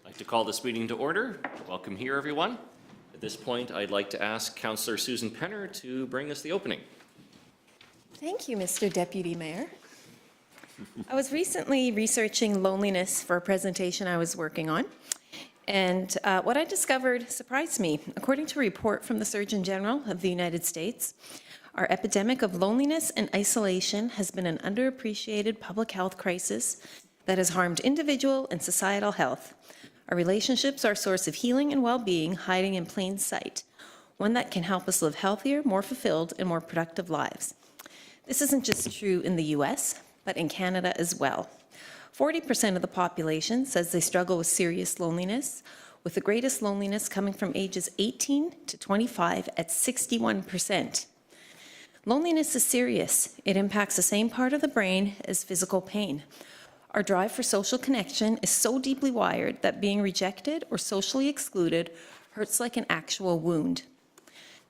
I'd like to call this meeting to order. Welcome here, everyone. At this point, I'd like to ask Councillor Susan Penner to bring us the opening. Thank you, Mr. Deputy Mayor. I was recently researching loneliness for a presentation I was working on, and what I discovered surprised me. According to a report from the Surgeon General of the United States, our epidemic of loneliness and isolation has been an underappreciated public health crisis that has harmed individual and societal health. Our relationships are a source of healing and well-being, hiding in plain sight, one that can help us live healthier, more fulfilled, and more productive lives. This isn't just true in the US, but in Canada as well. 40% of the population says they struggle with serious loneliness, with the greatest loneliness coming from ages 18 to 25 at 61%. Loneliness is serious. It impacts the same part of the brain as physical pain. Our drive for social connection is so deeply wired that being rejected or socially excluded hurts like an actual wound.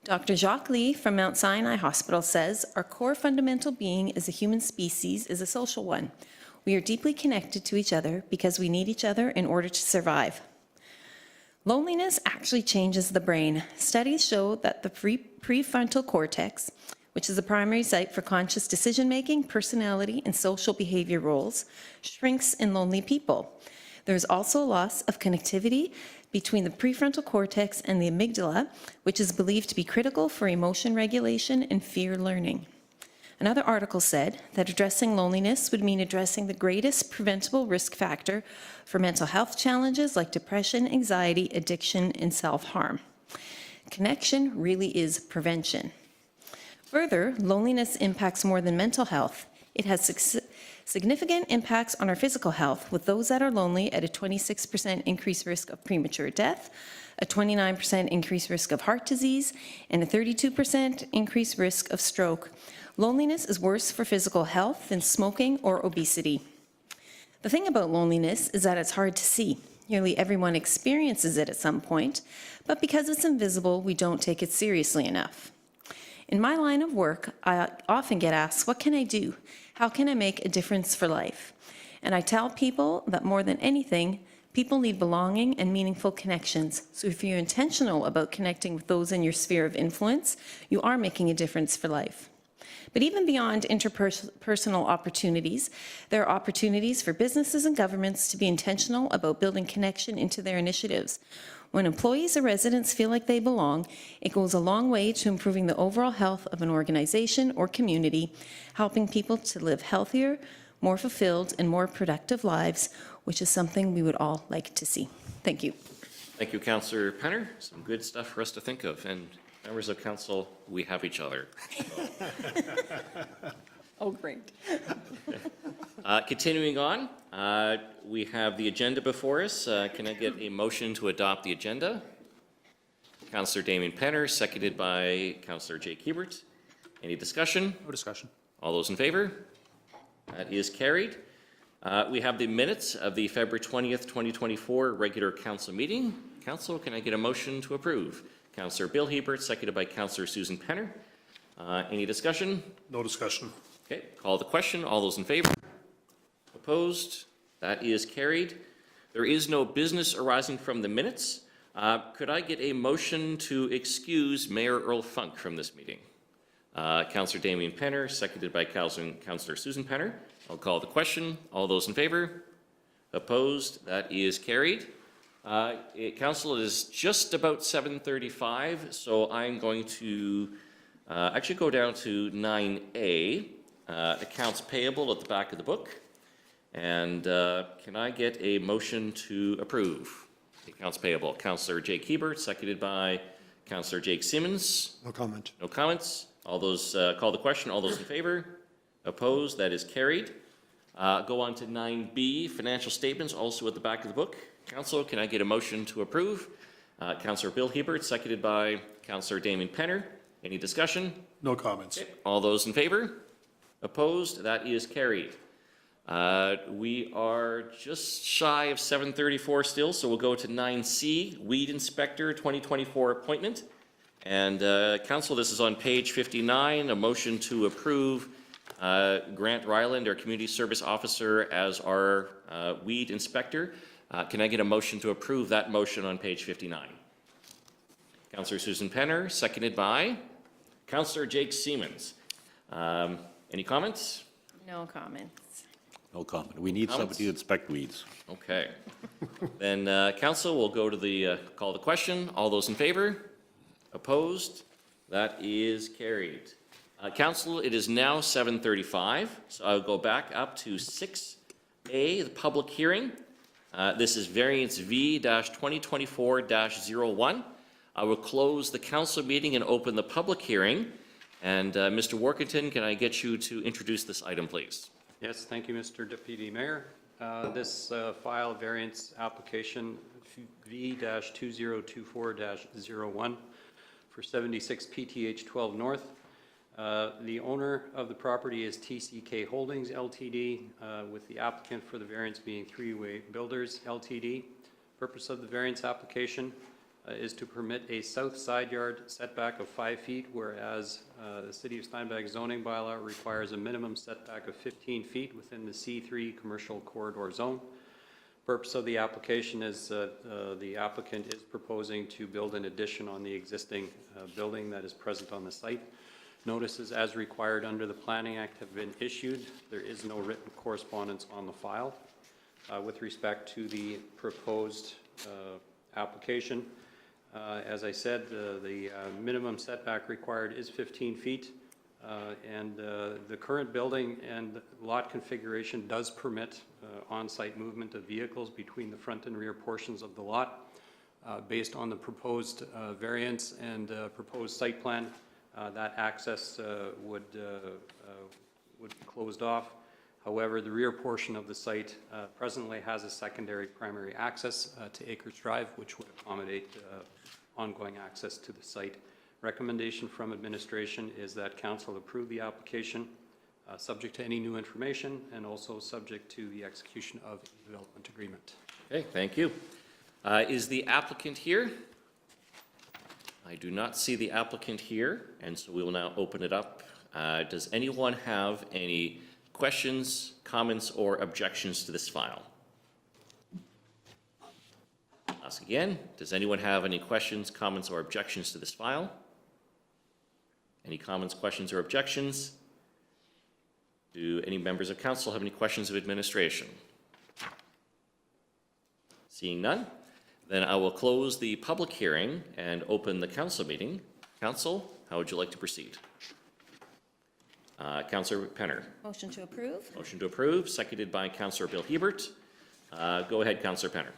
Dr. Jacques Lee from Mount Sinai Hospital says, our core fundamental being as a human species is a social one. We are deeply connected to each other because we need each other in order to survive. Loneliness actually changes the brain. Studies show that the prefrontal cortex, which is the primary site for conscious decision-making, personality, and social behavior roles, shrinks in lonely people. There is also a loss of connectivity between the prefrontal cortex and the amygdala, which is believed to be critical for emotion regulation and fear learning. Another article said that addressing loneliness would mean addressing the greatest preventable risk factor for mental health challenges like depression, anxiety, addiction, and self-harm. Connection really is prevention. Further, loneliness impacts more than mental health. It has significant impacts on our physical health, with those that are lonely at a 26% increased risk of premature death, a 29% increased risk of heart disease, and a 32% increased risk of stroke. Loneliness is worse for physical health than smoking or obesity. The thing about loneliness is that it's hard to see. Nearly everyone experiences it at some point, but because it's invisible, we don't take it seriously enough. In my line of work, I often get asked, what can I do? How can I make a difference for life? And I tell people that more than anything, people need belonging and meaningful connections. So if you're intentional about connecting with those in your sphere of influence, you are making a difference for life. But even beyond interpersonal opportunities, there are opportunities for businesses and governments to be intentional about building connection into their initiatives. When employees or residents feel like they belong, it goes a long way to improving the overall health of an organization or community, helping people to live healthier, more fulfilled, and more productive lives, which is something we would all like to see. Thank you. Thank you, Councillor Penner. Some good stuff for us to think of. And members of council, we have each other. Oh, great. Continuing on, we have the agenda before us. Can I get a motion to adopt the agenda? Councillor Damien Penner, seconded by Councillor Jake Hebert. Any discussion? No discussion. All those in favor? That is carried. We have the minutes of the February 20th, 2024 regular council meeting. Council, can I get a motion to approve? Councillor Bill Hebert, seconded by Councillor Susan Penner. Any discussion? No discussion. Okay, call the question. All those in favor? Opposed? That is carried. There is no business arising from the minutes. Could I get a motion to excuse Mayor Earl Funk from this meeting? Councillor Damien Penner, seconded by Councillor Susan Penner. I'll call the question. All those in favor? Opposed? That is carried. Council, it is just about 7:35, so I'm going to actually go down to 9A. Accounts payable at the back of the book. And can I get a motion to approve the accounts payable? Councillor Jake Hebert, seconded by Councillor Jake Simmons. No comment. No comments. All those, call the question. All those in favor? Opposed? That is carried. Go on to 9B, financial statements, also at the back of the book. Council, can I get a motion to approve? Councillor Bill Hebert, seconded by Councillor Damien Penner. Any discussion? No comments. Okay. All those in favor? Opposed? That is carried. We are just shy of 7:34 still, so we'll go to 9C, Weed Inspector 2024 appointment. And Council, this is on page 59, a motion to approve Grant Ryland, our Community Service Officer, as our Weed Inspector. Can I get a motion to approve that motion on page 59? Councillor Susan Penner, seconded by Councillor Jake Siemens. Any comments? No comments. No comment. We need somebody to inspect weeds. Okay. Then council will go to the call to question. All those in favor? Opposed? That is carried. Council, it is now 7:35, so I'll go back up to 6A, the public hearing. This is Variance V-2024-01. I will close the council meeting and open the public hearing. And Mr. Workington, can I get you to introduce this item, please? Yes, thank you, Mr. Deputy Mayor. This file variance application V-2024-01 for 76 PTH 12 North. The owner of the property is TCK Holdings Ltd. With the applicant for the variance being Three-Way Builders Ltd. Purpose of the variance application is to permit a south side yard setback of 5 feet, whereas the City of Steinbach zoning bylaw requires a minimum setback of 15 feet within the C3 commercial corridor zone. Purpose of the application is the applicant is proposing to build an addition on the existing building that is present on the site. Notices as required under the Planning Act have been issued. There is no written correspondence on the file. With respect to the proposed application, as I said, the minimum setback required is 15 feet, and the current building and lot configuration does permit on-site movement of vehicles between the front and rear portions of the lot. Based on the proposed variance and proposed site plan, that access would be closed off. However, the rear portion of the site presently has a secondary primary access to Acres Drive, which would accommodate ongoing access to the site. Recommendation from administration is that council approve the application subject to any new information and also subject to the execution of the development agreement. Okay, thank you. Is the applicant here? I do not see the applicant here, and so we will now open it up. Does anyone have any questions, comments, or objections to this file? Ask again. Does anyone have any questions, comments, or objections to this file? Any comments, questions, or objections? Do any members of council have any questions of administration? Seeing none, then I will close the public hearing and open the council meeting. Council, how would you like to proceed? Councillor Penner. Motion to approve. Motion to approve, seconded by Councillor Bill Hebert. Go ahead, Councillor Penner.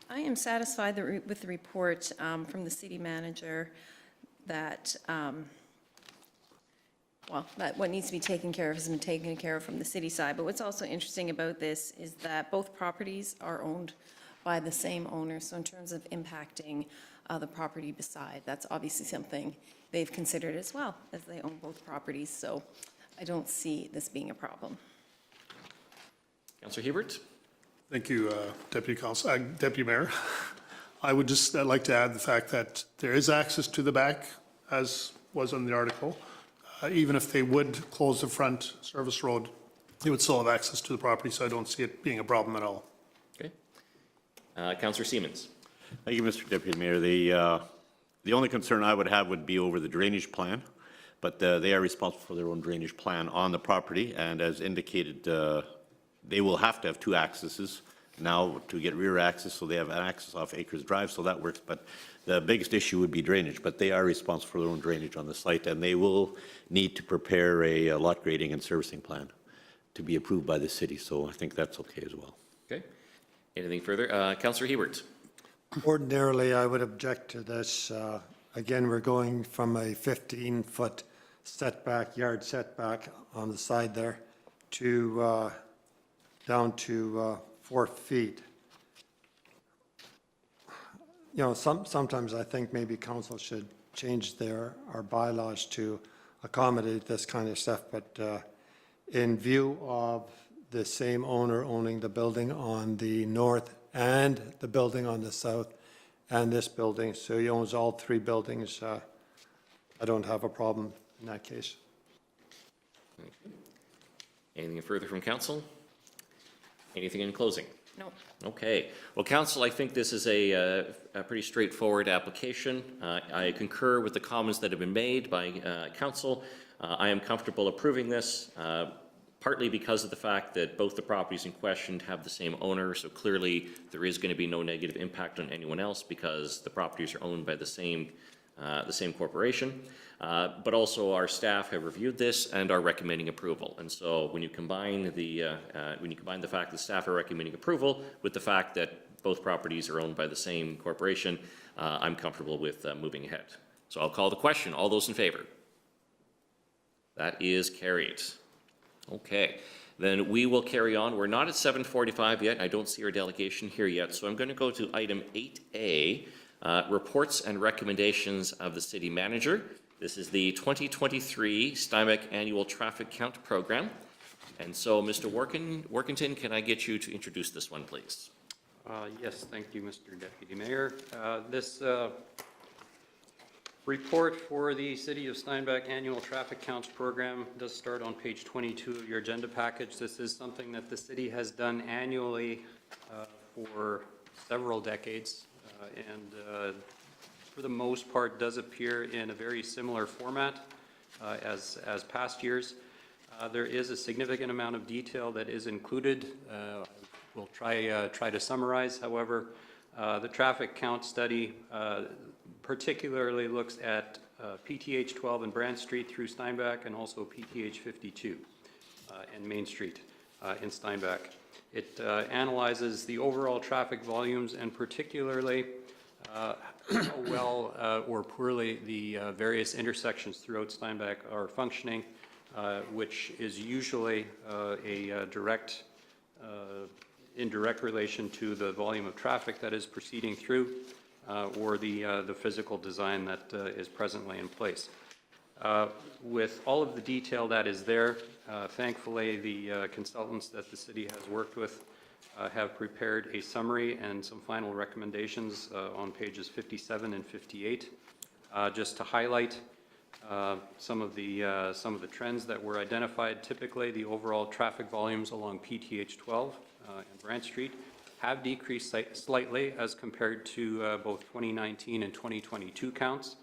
I am satisfied with the report from the city manager that, that what needs to be taken care of has been taken care of from the city side. But what's also interesting about this is that both properties are owned by the same owner. So in terms of impacting the property beside, that's obviously something they've considered as well, as they own both properties. So I don't see this being a problem. Councillor Hebert. Thank you, Deputy Mayor. I would just like to add the fact that there is access to the back, as was on the article. Even if they would close the front service road, they would still have access to the property, so I don't see it being a problem at all. Okay. Councillor Siemens. Thank you, Mr. Deputy Mayor. The only concern I would have would be over the drainage plan, but they are responsible for their own drainage plan on the property, and as indicated, they will have to have two accesses now to get rear access, so they have an access off Acres Drive, so that works. But the biggest issue would be drainage, but they are responsible for their own drainage on the site, and they will need to prepare a lot grading and servicing plan to be approved by the city, so I think that's okay as well. Okay. Anything further? Councillor Hebert. Ordinarily, I would object to this. Again, we're going from a 15-foot setback, yard setback on the side there, to down to 4 feet. You know, sometimes I think maybe council should change our bylaws to accommodate this kind of stuff, but in view of the same owner owning the building on the north and the building on the south and this building, so he owns all three buildings, I don't have a problem in that case. Anything further from council? Anything in closing? No. Okay. Well, Council, I think this is a pretty straightforward application. I concur with the comments that have been made by Council. I am comfortable approving this, partly because of the fact that both the properties in question have the same owner, so clearly there is going to be no negative impact on anyone else because the properties are owned by the same corporation. But also our staff have reviewed this and are recommending approval. And so when you combine the fact that staff are recommending approval with the fact that both properties are owned by the same corporation, I'm comfortable with moving ahead. So I'll call the question. All those in favor? That is carried. Okay, then we will carry on. We're not at 7:45 yet. I don't see our delegation here yet, so I'm going to go to item 8A, reports and recommendations of the city manager. This is the 2023 Steinbach Annual Traffic Count Program. And so, Mr. Workington, can I get you to introduce this one, please? Yes, thank you, Mr. Deputy Mayor. This report for the City of Steinbach Annual Traffic Counts Program does start on page 22 of your agenda package. This is something that the city has done annually for several decades, and for the most part does appear in a very similar format as past years. There is a significant amount of detail that is included. We'll try to summarize. However, the traffic count study particularly looks at PTH 12 and Brand Street through Steinbach, and also PTH 52 and Main Street in Steinbach. It analyzes the overall traffic volumes and particularly how well or poorly the various intersections throughout Steinbach are functioning, which is usually in direct relation to the volume of traffic that is proceeding through, or the physical design that is presently in place. With all of the detail that is there, thankfully the consultants that the city has worked with have prepared a summary and some final recommendations on pages 57 and 58, just to highlight some of the trends that were identified. Typically, the overall traffic volumes along PTH 12 and Brant Street have decreased slightly as compared to both 2019 and 2022 counts.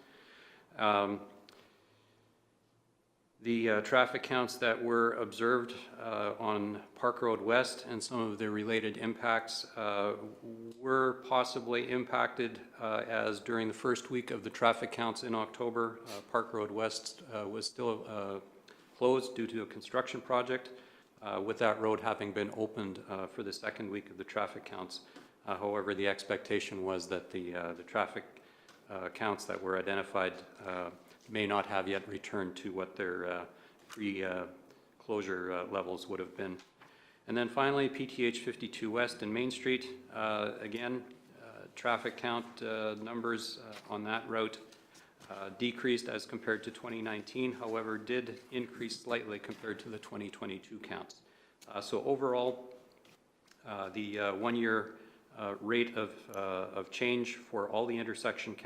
The traffic counts that were observed on Park Road West and some of the related impacts were possibly impacted as during the first week of the traffic counts in October, Park Road West was still closed due to a construction project, with that road having been opened for the second week of the traffic counts. However, the expectation was that the traffic counts that were identified may not have yet returned to what their pre-closure levels would have been. And then finally, PTH 52 West and Main Street, again, traffic count numbers on that route decreased as compared to 2019, however, did increase slightly compared to the 2022 counts. So overall, the one-year rate of change for all the intersections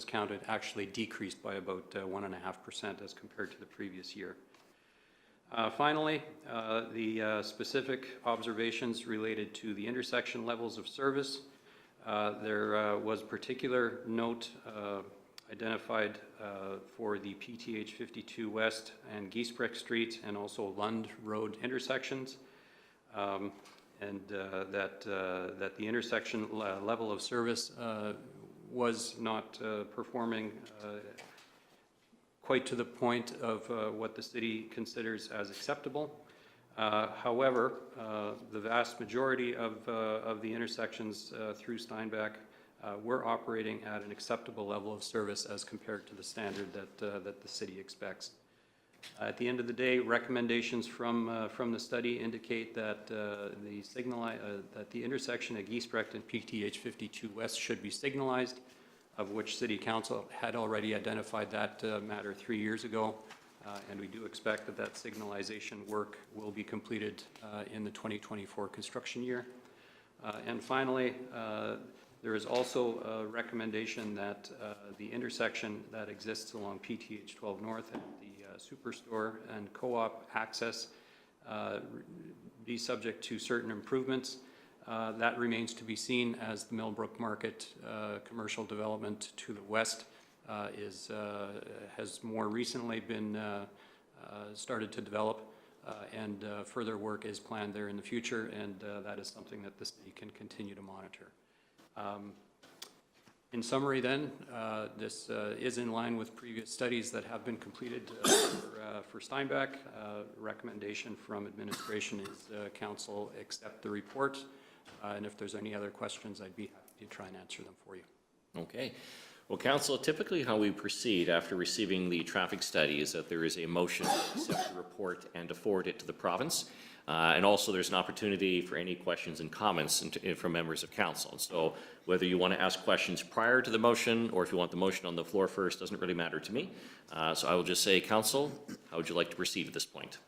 counted actually decreased by about 1.5% as compared to the previous year. Finally, the specific observations related to the intersection levels of service. There was particular note identified for the PTH 52 West and Giesbrecht Street and also Lund Road intersections, and that the intersection level of service was not performing quite to the point of what the city considers as acceptable. However, the vast majority of the intersections through Steinbach were operating at an acceptable level of service as compared to the standard that the city expects. At the end of the day, recommendations from the study indicate that that the intersection at Giesbrecht and PTH 52 West should be signalized, of which City Council had already identified that matter 3 years ago, and we do expect that that signalization work will be completed in the 2024 construction year. And finally, there is also a recommendation that the intersection that exists along PTH 12 North and the Superstore and Co-op access be subject to certain improvements. That remains to be seen as the Millbrook Market commercial development to the west has more recently been started to develop, and further work is planned there in the future, and that is something that the city can continue to monitor. In summary then, this is in line with previous studies that have been completed for Steinbach. Recommendation from administration is council accept the report, and if there's any other questions, I'd be happy to try and answer them for you. Okay. Well, council, typically how we proceed after receiving the traffic study is that there is a motion to accept the report and to forward it to the province. And also there's an opportunity for any questions and comments from members of council. So whether you want to ask questions prior to the motion or if you want the motion on the floor first, doesn't really matter to me. So I will just say, council, how would you like to proceed at this point?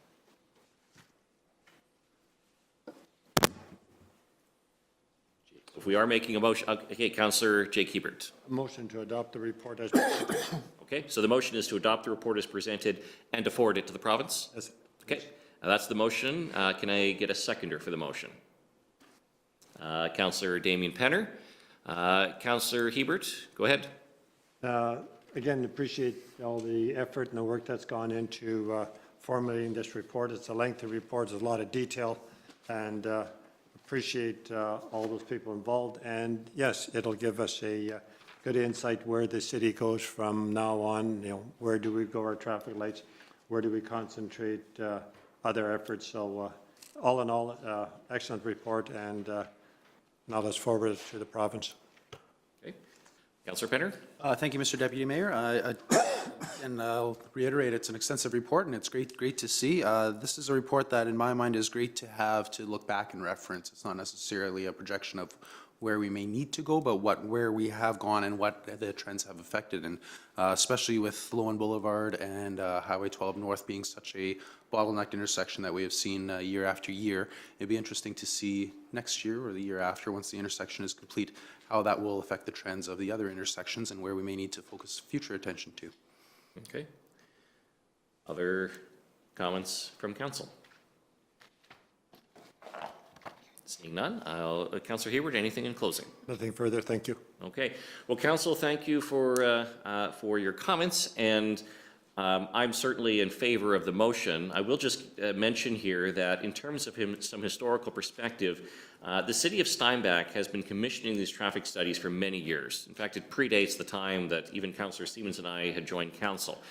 If we are making a motion, okay, Councillor Jake Hebert. Motion to adopt the report as. Okay, so the motion is to adopt the report as presented and to forward it to the province? Yes. Okay, that's the motion. Can I get a seconder for the motion? Councillor Damien Penner. Councillor Hebert, go ahead. Again, appreciate all the effort and the work that's gone into formulating this report. It's a lengthy report, there's a lot of detail, and appreciate all those people involved. And yes, it'll give us a good insight where the city goes from now on. You know, where do we go our traffic lights? Where do we concentrate other efforts? So all in all, excellent report, and now let's forward it to the province. Okay, Councillor Penner. Thank you, Mr. Deputy Mayor. And I'll reiterate, it's an extensive report, and it's great to see. This is a report that, in my mind, is great to have to look back and reference. It's not necessarily a projection of where we may need to go, but where we have gone and what the trends have affected. And especially with Lowen Boulevard and Highway 12 North being such a bottlenecked intersection that we have seen year after year, it'd be interesting to see next year or the year after, once the intersection is complete, how that will affect the trends of the other intersections and where we may need to focus future attention to. Okay. Other comments from council? Seeing none, Councillor Hayward, anything in closing? Nothing further, thank you. Okay. Well, council, thank you for your comments, and I'm certainly in favor of the motion. I will just mention here that in terms of some historical perspective, the city of Steinbach has been commissioning these traffic studies for many years. In fact, it predates the time that even Councillor Stevens and I had joined council.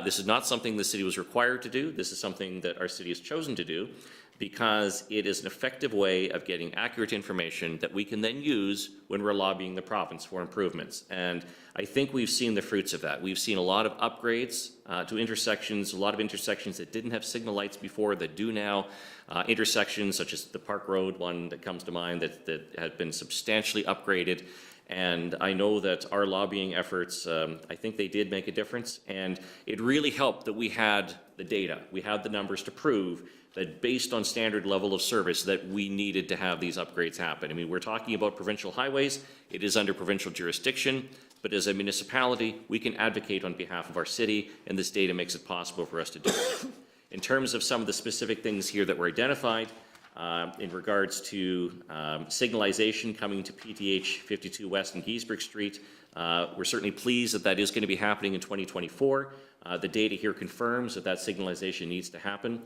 This is not something the city was required to do. This is something that our city has chosen to do because it is an effective way of getting accurate information that we can then use when we're lobbying the province for improvements. And I think we've seen the fruits of that. We've seen a lot of upgrades to intersections, a lot of intersections that didn't have signal lights before that do now, intersections such as the Park Road one that comes to mind that had been substantially upgraded. And I know that our lobbying efforts, I think they did make a difference. And it really helped that we had the data. We had the numbers to prove that based on standard level of service that we needed to have these upgrades happen. I mean, we're talking about provincial highways. It is under provincial jurisdiction. But as a municipality, we can advocate on behalf of our city, and this data makes it possible for us to do it. In terms of some of the specific things here that were identified, in regards to signalization coming to PTH 52 West and Giesbrecht Street. We're certainly pleased that that is going to be happening in 2024. The data here confirms that signalization needs to happen.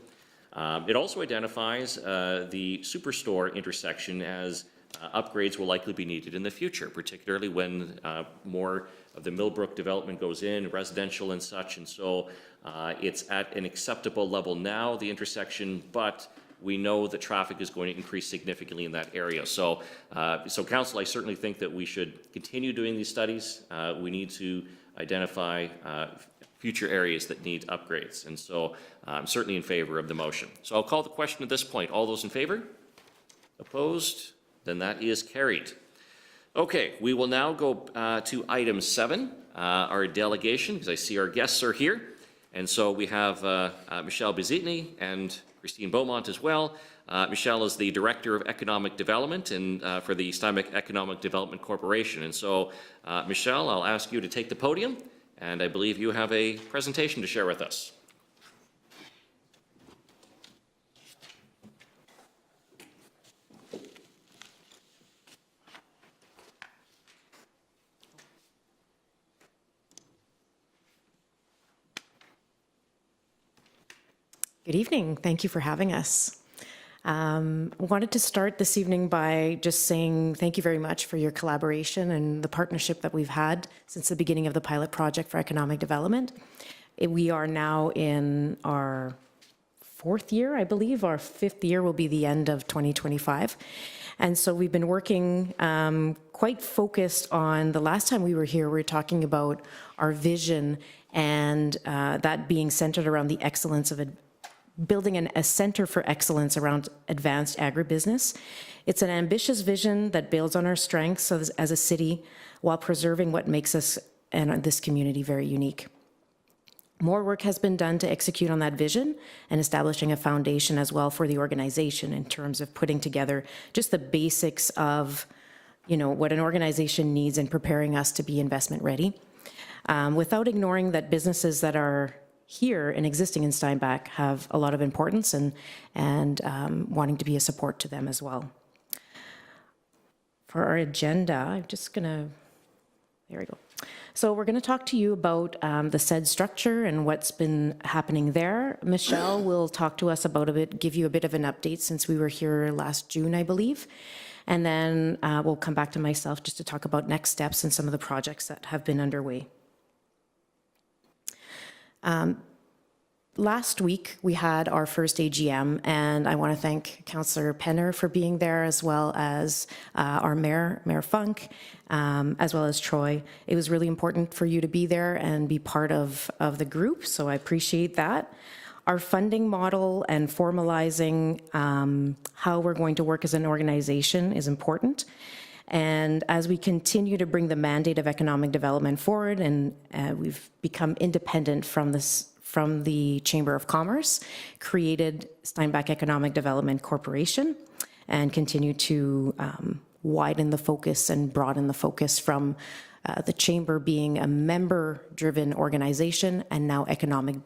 It also identifies the Superstore intersection as upgrades will likely be needed in the future, particularly when more of the Millbrook development goes in, residential and such, and so it's at an acceptable level now, the intersection, but we know the traffic is going to increase significantly in that area. So, Council, I certainly think that we should continue doing these studies. We need to identify future areas that need upgrades, and so I'm certainly in favor of the motion. So I'll call the question at this point. All those in favor? Opposed? Then that is carried. Okay, we will now go to item 7, our delegation, because I see our guests are here. And so we have Michelle Bezditny and Christine Beaumont as well. Michelle is the Director of Economic Development and for the Steinbach Economic Development Corporation. And so, Michelle, I'll ask you to take the podium, and I believe you have a presentation to share with us. Good evening. Thank you for having us. Wanted to start this evening by just saying thank you very much for your collaboration and the partnership that we've had since the beginning of the pilot project for economic development. We are now in our 4th year, I believe. Our 5th year will be the end of 2025. And so we've been working quite focused on, the last time we were here, we were talking about our vision and that being centered around the excellence of building a center for excellence around advanced agribusiness. It's an ambitious vision that builds on our strengths as a city while preserving what makes us and this community very unique. More work has been done to execute on that vision and establishing a foundation as well for the organization in terms of putting together just the basics of, what an organization needs and preparing us to be investment ready, without ignoring that businesses that are here and existing in Steinbach have a lot of importance and wanting to be a support to them as well. For our agenda, I'm just gonna, there we go. So we're gonna talk to you about the SED structure and what's been happening there. Michelle will talk to us about give you a bit of an update since we were here last June, I believe. And then we'll come back to myself just to talk about next steps and some of the projects that have been underway. Last week, we had our first AGM, and I want to thank Councillor Penner for being there, as well as our Mayor Funk, as well as Troy. It was really important for you to be there and be part of the group, so I appreciate that. Our funding model and formalizing how we're going to work as an organization is important. And as we continue to bring the mandate of economic development forward, and we've become independent from the Chamber of Commerce, created Steinbach Economic Development Corporation, and continue to widen the focus and broaden the focus from the Chamber being a member-driven organization, and now economic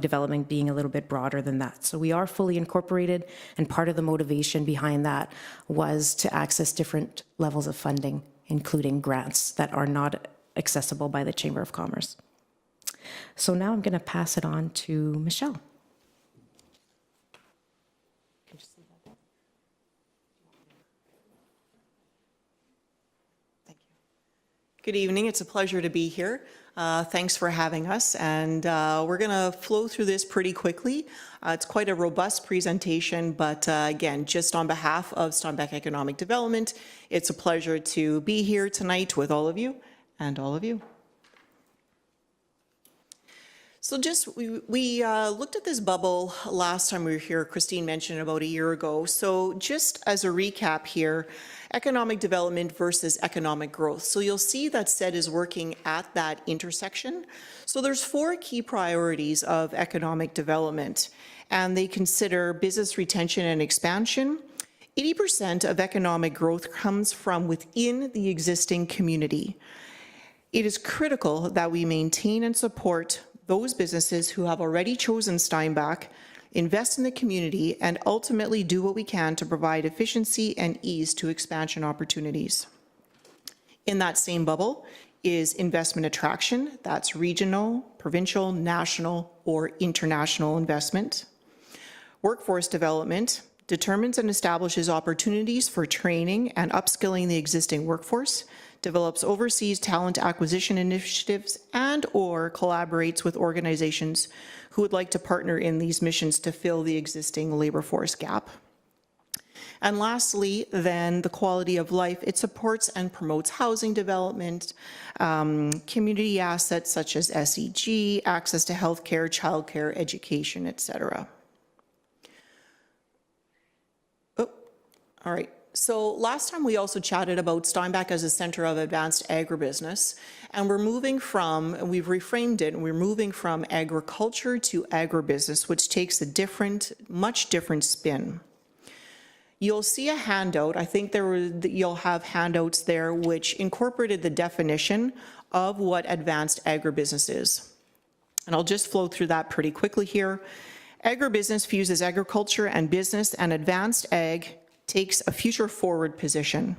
development being a little bit broader than that. So we are fully incorporated, and part of the motivation behind that was to access different levels of funding, including grants that are not accessible by the Chamber of Commerce. So now I'm going to pass it on to Michelle. Thank you. Good evening. It's a pleasure to be here. Thanks for having us, and we're going to flow through this pretty quickly. It's quite a robust presentation, but again, just on behalf of Steinbach Economic Development, it's a pleasure to be here tonight with all of you and all of you. So we looked at this bubble last time we were here. Christine mentioned about a year ago. So just as a recap here, economic development versus economic growth. So you'll see that SED is working at that intersection. So there's 4 key priorities of economic development, and they consider business retention and expansion. 80% of economic growth comes from within the existing community. It is critical that we maintain and support those businesses who have already chosen Steinbach, invest in the community, and ultimately do what we can to provide efficiency and ease to expansion opportunities. In that same bubble is investment attraction. That's regional, provincial, national, or international investment. Workforce development determines and establishes opportunities for training and upskilling the existing workforce, develops overseas talent acquisition initiatives, and/or collaborates with organizations who would like to partner in these missions to fill the existing labor force gap. And lastly, then, the quality of life. It supports and promotes housing development, community assets such as SEG, access to healthcare, childcare, education, etc. Oh, all right. So last time we also chatted about Steinbach as a center of advanced agribusiness, and we've reframed it, and we're moving from agriculture to agribusiness, which takes a much different spin. You'll see a handout. I think you'll have handouts there which incorporated the definition of what advanced agribusiness is. And I'll just flow through that pretty quickly here. Agribusiness fuses agriculture and business, and advanced ag takes a future-forward position.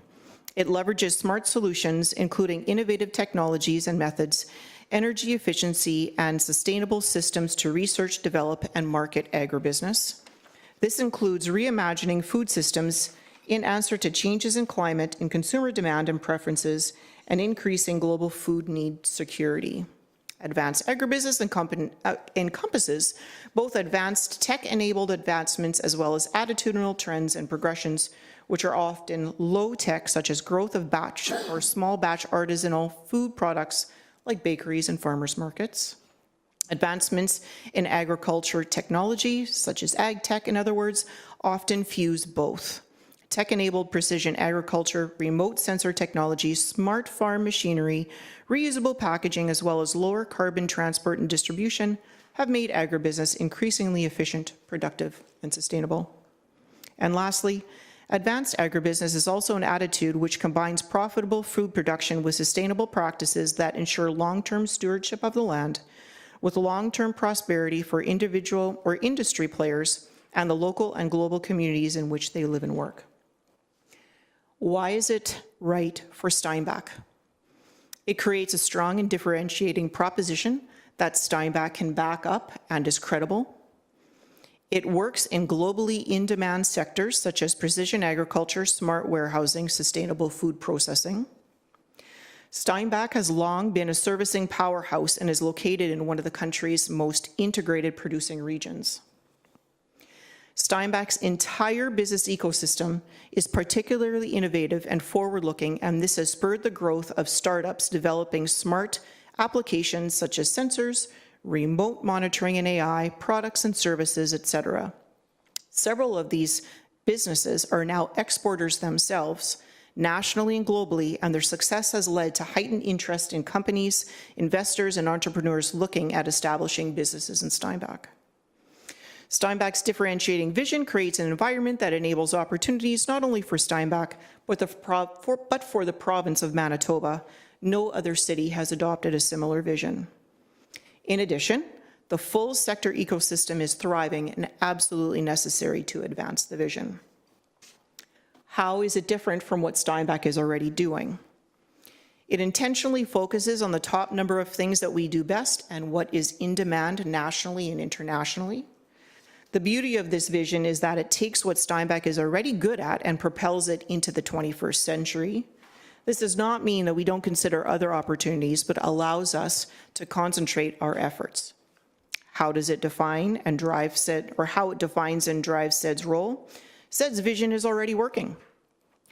It leverages smart solutions, including innovative technologies and methods, energy efficiency, and sustainable systems to research, develop, and market agribusiness. This includes reimagining food systems in answer to changes in climate and consumer demand and preferences, and increasing global food need security. Advanced agribusiness encompasses both advanced tech-enabled advancements as well as attitudinal trends and progressions, which are often low-tech, such as growth of batch or small batch artisanal food products like bakeries and farmers markets. Advancements in agriculture technology, such as ag tech, in other words, often fuse both. Tech-enabled precision agriculture, remote sensor technology, smart farm machinery, reusable packaging, as well as lower carbon transport and distribution have made agribusiness increasingly efficient, productive, and sustainable. And lastly, advanced agribusiness is also an attitude which combines profitable food production with sustainable practices that ensure long-term stewardship of the land, with long-term prosperity for individual or industry players and the local and global communities in which they live and work. Why is it right for Steinbach? It creates a strong and differentiating proposition that Steinbach can back up and is credible. It works in globally in-demand sectors such as precision agriculture, smart warehousing, sustainable food processing. Steinbach has long been a servicing powerhouse and is located in one of the country's most integrated producing regions. Steinbach's entire business ecosystem is particularly innovative and forward-looking, and this has spurred the growth of startups developing smart applications such as sensors, remote monitoring and AI, products and services, etc. Several of these businesses are now exporters themselves, nationally and globally, and their success has led to heightened interest in companies, investors, and entrepreneurs looking at establishing businesses in Steinbach. Steinbach's differentiating vision creates an environment that enables opportunities not only for Steinbach, but for the province of Manitoba. No other city has adopted a similar vision. In addition, the full sector ecosystem is thriving and absolutely necessary to advance the vision. How is it different from what Steinbach is already doing? It intentionally focuses on the top number of things that we do best and what is in demand nationally and internationally. The beauty of this vision is that it takes what Steinbach is already good at and propels it into the 21st century. This does not mean that we don't consider other opportunities, but allows us to concentrate our efforts. How does it define and drive SED, or how it defines and drives SED's role? SED's vision is already working.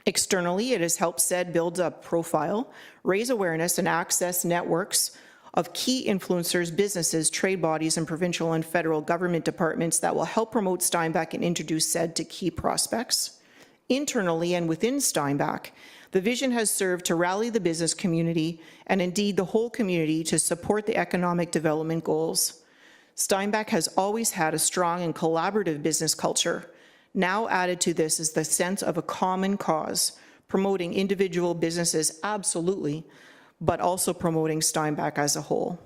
Externally, it has helped SED build a profile, raise awareness, and access networks of key influencers, businesses, trade bodies, and provincial and federal government departments that will help promote Steinbach and introduce SED to key prospects. Internally and within Steinbach, the vision has served to rally the business community and indeed the whole community to support the economic development goals. Steinbach has always had a strong and collaborative business culture. Now added to this is the sense of a common cause, promoting individual businesses, absolutely, but also promoting Steinbach as a whole.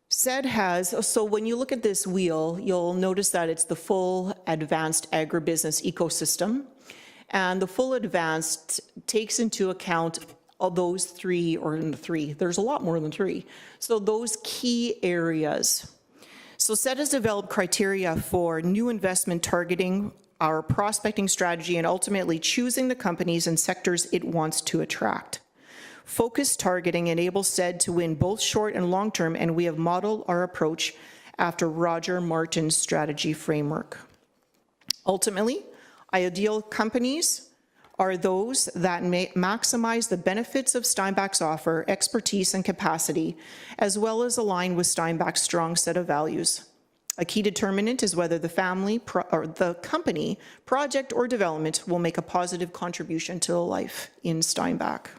SED has, so when you look at this wheel, you'll notice that it's the full advanced agribusiness ecosystem. And the full advanced takes into account all those three, there's a lot more than three. So those key areas. So SED has developed criteria for new investment targeting, our prospecting strategy, and ultimately choosing the companies and sectors it wants to attract. Focused targeting enables SED to win both short and long term, and we have modeled our approach after Roger Martin's strategy framework. Ultimately, ideal companies are those that maximize the benefits of Steinbach's offer, expertise, and capacity, as well as align with Steinbach's strong set of values. A key determinant is whether the the company, project, or development will make a positive contribution to the life in Steinbach.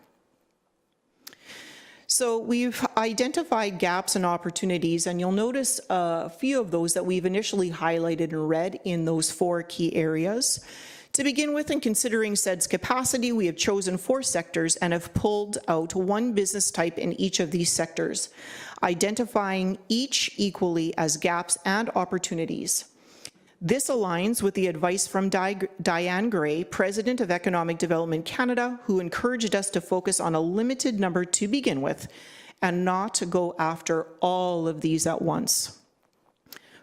So we've identified gaps and opportunities, and you'll notice a few of those that we've initially highlighted in red in those 4 key areas. To begin with, in considering SED's capacity, we have chosen 4 sectors and have pulled out 1 business type in each of these sectors, identifying each equally as gaps and opportunities. This aligns with the advice from Diane Gray, President of Economic Development Canada, who encouraged us to focus on a limited number to begin with and not to go after all of these at once.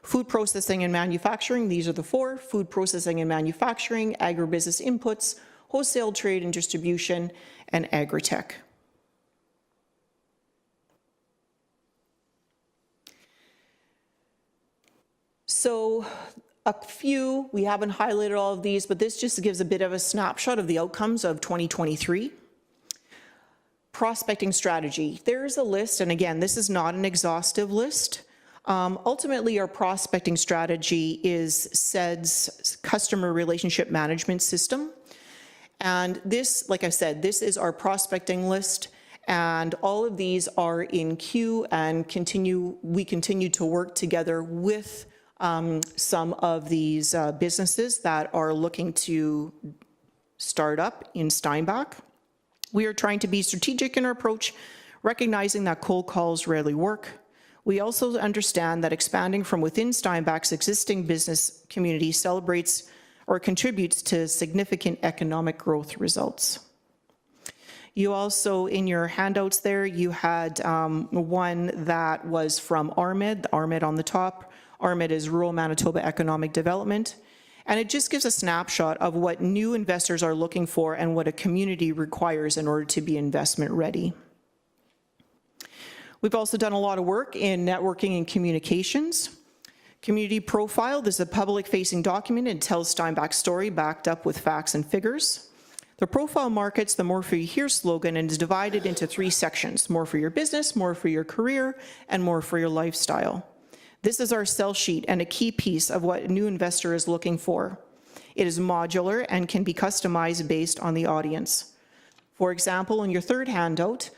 Food processing and manufacturing, these are the four: food processing and manufacturing, agribusiness inputs, wholesale trade and distribution, and agri-tech. So a few, we haven't highlighted all of these, but this just gives a bit of a snapshot of the outcomes of 2023. Prospecting strategy. There's a list, and again, this is not an exhaustive list. Ultimately, our prospecting strategy is SED's customer relationship management system. And this, like I said, this is our prospecting list, and all of these are in queue and we continue to work together with some of these businesses that are looking to start up in Steinbach. We are trying to be strategic in our approach, recognizing that cold calls rarely work. We also understand that expanding from within Steinbach's existing business community celebrates or contributes to significant economic growth results. You also, in your handouts there, you had one that was from ARMID on the top. ARMID is Rural Manitoba Economic Development. And it just gives a snapshot of what new investors are looking for and what a community requires in order to be investment ready. We've also done a lot of work in networking and communications. Community profile, this is a public-facing document. It tells Steinbach's story backed up with facts and figures. The profile markets the More for You Here slogan and is divided into 3 sections: more for your business, more for your career, and more for your lifestyle. This is our sell sheet and a key piece of what a new investor is looking for. It is modular and can be customized based on the audience. For example, in your third handout,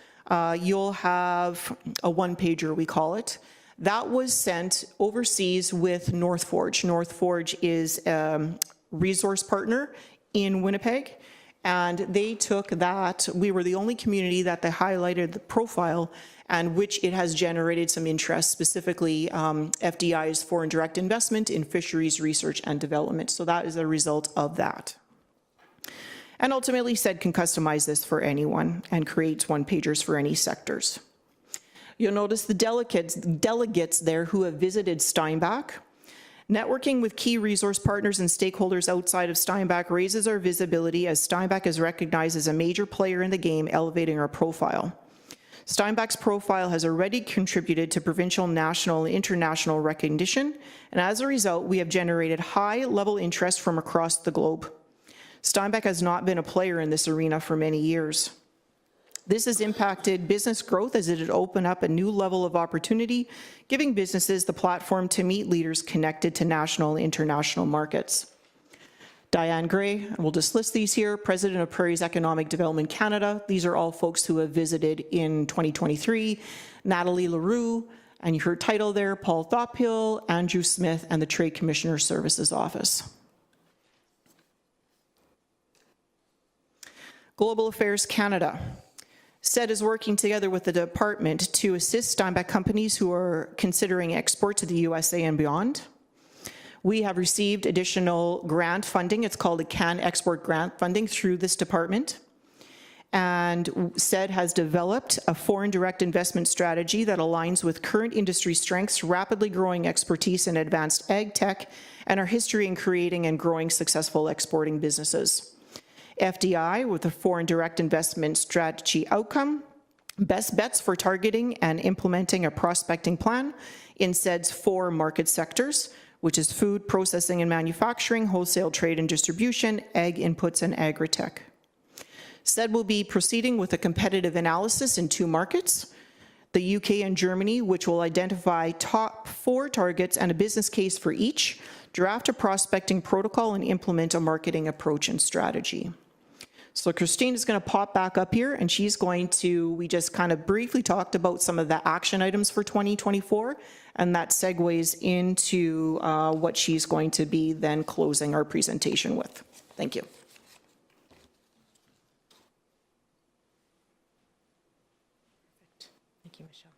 you'll have a one-pager, we call it. That was sent overseas with North Forge. North Forge is a resource partner in Winnipeg, and they took that. We were the only community that they highlighted the profile, and which it has generated some interest, specifically FDI's foreign direct investment in fisheries research and development. So that is a result of that. And ultimately, SED can customize this for anyone and creates one-pagers for any sectors. You'll notice the delegates there who have visited Steinbach. Networking with key resource partners and stakeholders outside of Steinbach raises our visibility, as Steinbach is recognized as a major player in the game, elevating our profile. Steinbach's profile has already contributed to provincial, national, and international recognition, and as a result, we have generated high-level interest from across the globe. Steinbach has not been a player in this arena for many years. This has impacted business growth as it had opened up a new level of opportunity, giving businesses the platform to meet leaders connected to national and international markets. Diane Gray, we'll just list these here, President of Prairie's Economic Development Canada. These are all folks who have visited in 2023. Natalie Leroux, and you heard title there, Paul Thophill, Andrew Smith, and the Trade Commissioner Services Office. Global Affairs Canada. SED is working together with the department to assist Steinbach companies who are considering export to the USA and beyond. We have received additional grant funding. It's called a CAN Export Grant funding through this department. And SED has developed a foreign direct investment strategy that aligns with current industry strengths, rapidly growing expertise in advanced ag tech, and our history in creating and growing successful exporting businesses. FDI with a foreign direct investment strategy outcome, best bets for targeting and implementing a prospecting plan in SED's 4 market sectors, which is food, processing and manufacturing, wholesale trade and distribution, ag inputs, and agri-tech. SED will be proceeding with a competitive analysis in 2 markets, the UK and Germany, which will identify top 4 targets and a business case for each, draft a prospecting protocol, and implement a marketing approach and strategy. So Christine is going to pop back up here, and she's going to, we just kind of briefly talked about some of the action items for 2024, and that segues into what she's going to be then closing our presentation with. Thank you. Thank you, Michelle.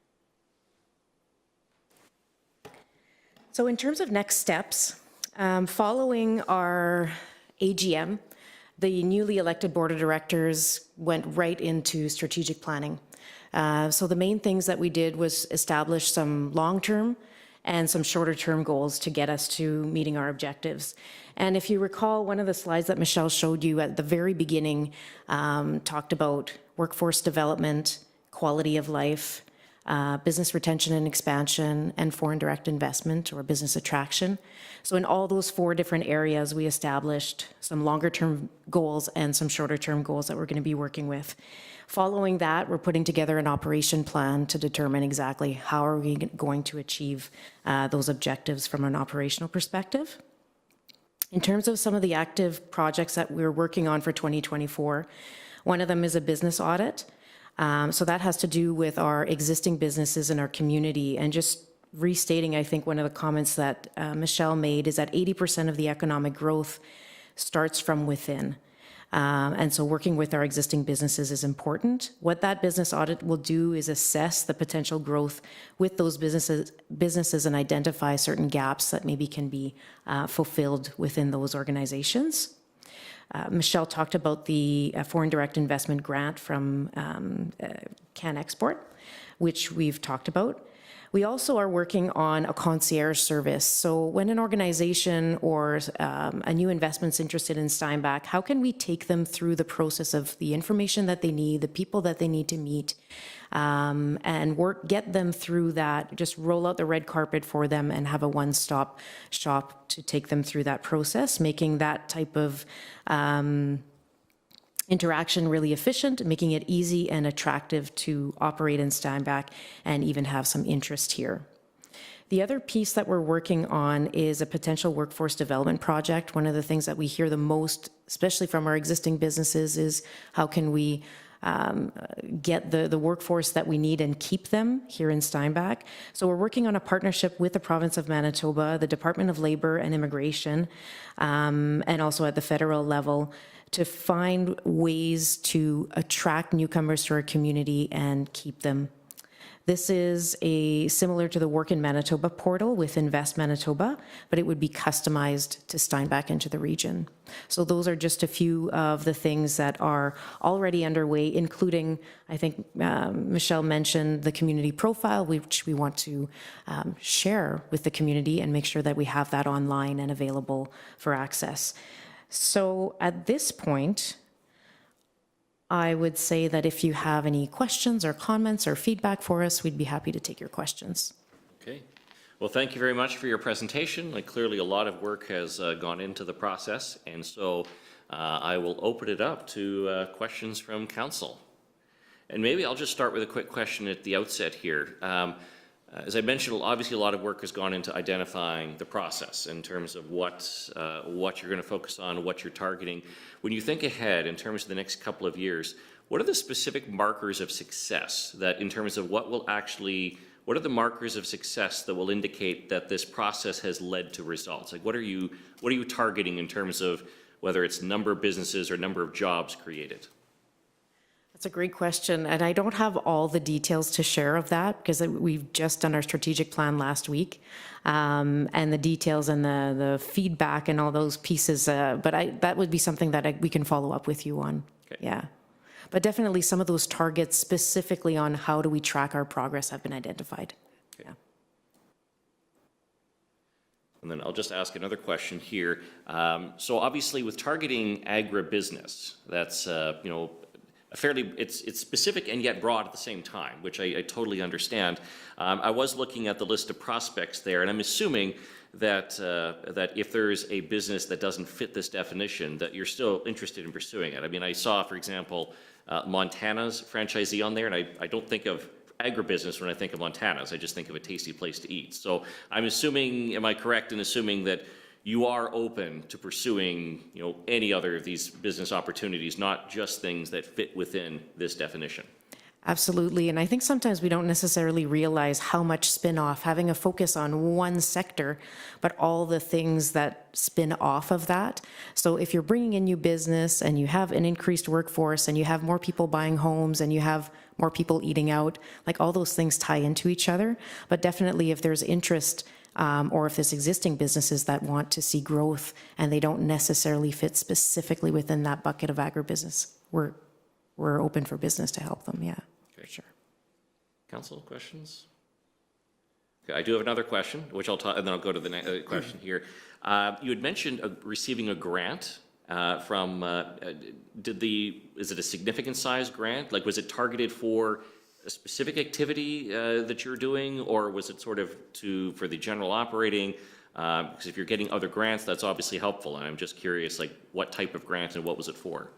So in terms of next steps, Following our AGM, the newly elected board of directors went right into strategic planning. So the main things that we did was establish some long-term and some shorter-term goals to get us to meeting our objectives. And if you recall, one of the slides that Michelle showed you at the very beginning talked about workforce development, quality of life, business retention and expansion, and foreign direct investment or business attraction. So in all those 4 different areas, we established some longer-term goals and some shorter-term goals that we're going to be working with. Following that, we're putting together an operation plan to determine exactly how are we going to achieve those objectives from an operational perspective. In terms of some of the active projects that we're working on for 2024, one of them is a business audit. So that has to do with our existing businesses in our community. And just restating, I think one of the comments that Michelle made is that 80% of the economic growth starts from within. And so working with our existing businesses is important. What that business audit will do is assess the potential growth with those businesses and identify certain gaps that maybe can be fulfilled within those organizations. Michelle talked about the foreign direct investment grant from Can Export, which we've talked about. We also are working on a concierge service. So when an organization or a new investment's interested in Steinbach, how can we take them through the process of the information that they need, the people that they need to meet, and get them through that, just roll out the red carpet for them and have a one-stop shop to take them through that process, making that type of interaction really efficient, making it easy and attractive to operate in Steinbach and even have some interest here. The other piece that we're working on is a potential workforce development project. One of the things that we hear the most, especially from our existing businesses, is how can we get the workforce that we need and keep them here in Steinbach. So we're working on a partnership with the province of Manitoba, the Department of Labor and Immigration, and also at the federal level, to find ways to attract newcomers to our community and keep them. This is similar to the Work in Manitoba portal with Invest Manitoba, but it would be customized to Steinbach and to the region. So those are just a few of the things that are already underway, including, I think Michelle mentioned the community profile, which we want to share with the community and make sure that we have that online and available for access. So at this point, I would say that if you have any questions or comments or feedback for us, we'd be happy to take your questions. Okay. Well, thank you very much for your presentation. Like, clearly a lot of work has gone into the process, and so I will open it up to questions from council. And maybe I'll just start with a quick question at the outset here. As I mentioned, obviously a lot of work has gone into identifying the process in terms of what you're going to focus on, what you're targeting. When you think ahead in terms of the next couple of years, what are the specific markers of success that in terms of what are the markers of success that will indicate that this process has led to results? Like what are you targeting in terms of whether it's number of businesses or number of jobs created? That's a great question, and I don't have all the details to share of that because we've just done our strategic plan last week, and the details and the feedback and all those pieces, but that would be something that we can follow up with you on. Okay. Yeah, but definitely some of those targets specifically on how do we track our progress have been identified. Okay. Yeah. And then I'll just ask another question here. So obviously with targeting agribusiness, that's, it's specific and yet broad at the same time, which I totally understand. I was looking at the list of prospects there, and I'm assuming that if there's a business that doesn't fit this definition, that you're still interested in pursuing it. I mean, I saw, for example, Montana's franchisee on there, and I don't think of agribusiness when I think of Montana's. I just think of a tasty place to eat. So I'm assuming, am I correct in assuming that you are open to pursuing, any other of these business opportunities, not just things that fit within this definition? Absolutely, and I think sometimes we don't necessarily realize how much spin-off, having a focus on one sector, but all the things that spin off of that. So if you're bringing in new business and you have an increased workforce and you have more people buying homes and you have more people eating out, like all those things tie into each other. But definitely if there's interest or if there's existing businesses that want to see growth and they don't necessarily fit specifically within that bucket of agribusiness, we're open for business to help them, yeah, for sure. Council, questions? Okay, I do have another question, which I'll talk, and then I'll go to the next question here. You had mentioned receiving a grant from, is it a significant size grant? Like, was it targeted for a specific activity that you're doing, or was it sort of for the general operating? Because if you're getting other grants, that's obviously helpful, and I'm just curious, like, what type of grant and what was it for?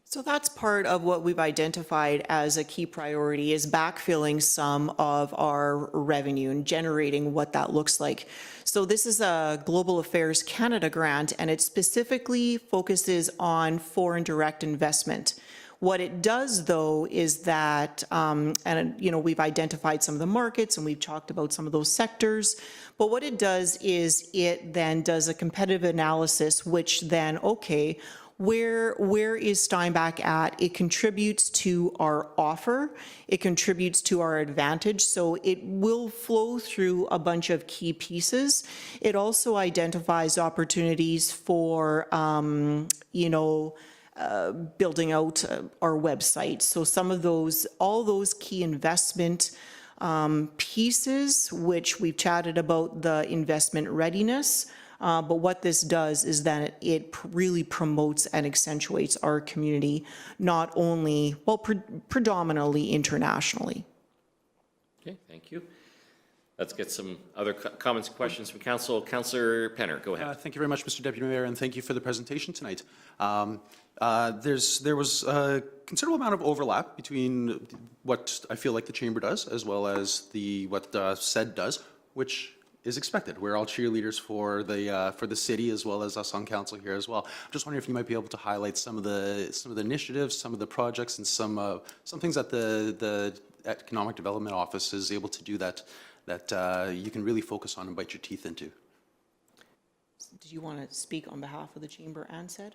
So that's part of what we've identified as a key priority, is backfilling some of our revenue and generating what that looks like. So this is a Global Affairs Canada grant, and it specifically focuses on foreign direct investment. What it does, though, is that, we've identified some of the markets and we've talked about some of those sectors, but what it does is it then does a competitive analysis, which then, okay, where is Steinbach at? It contributes to our offer. It contributes to our advantage. So it will flow through a bunch of key pieces. It also identifies opportunities for, building out our website. So some of those, all those key investment pieces, which we've chatted about, the investment readiness. But what this does is that it really promotes and accentuates our community, not only, well, predominantly internationally. Okay, thank you. Let's get some other comments and questions from council. Councillor Penner, go ahead. Thank you very much, Mr. Deputy Mayor, and thank you for the presentation tonight. There was a considerable amount of overlap between what I feel like the Chamber does as well as what SED does, which is expected. We're all cheerleaders for the city as well as us on council here as well. I'm just wondering if you might be able to highlight some of the initiatives, some of the projects, and some things that the Economic Development Office is able to do that you can really focus on and bite your teeth into. Did you want to speak on behalf of the Chamber and SED?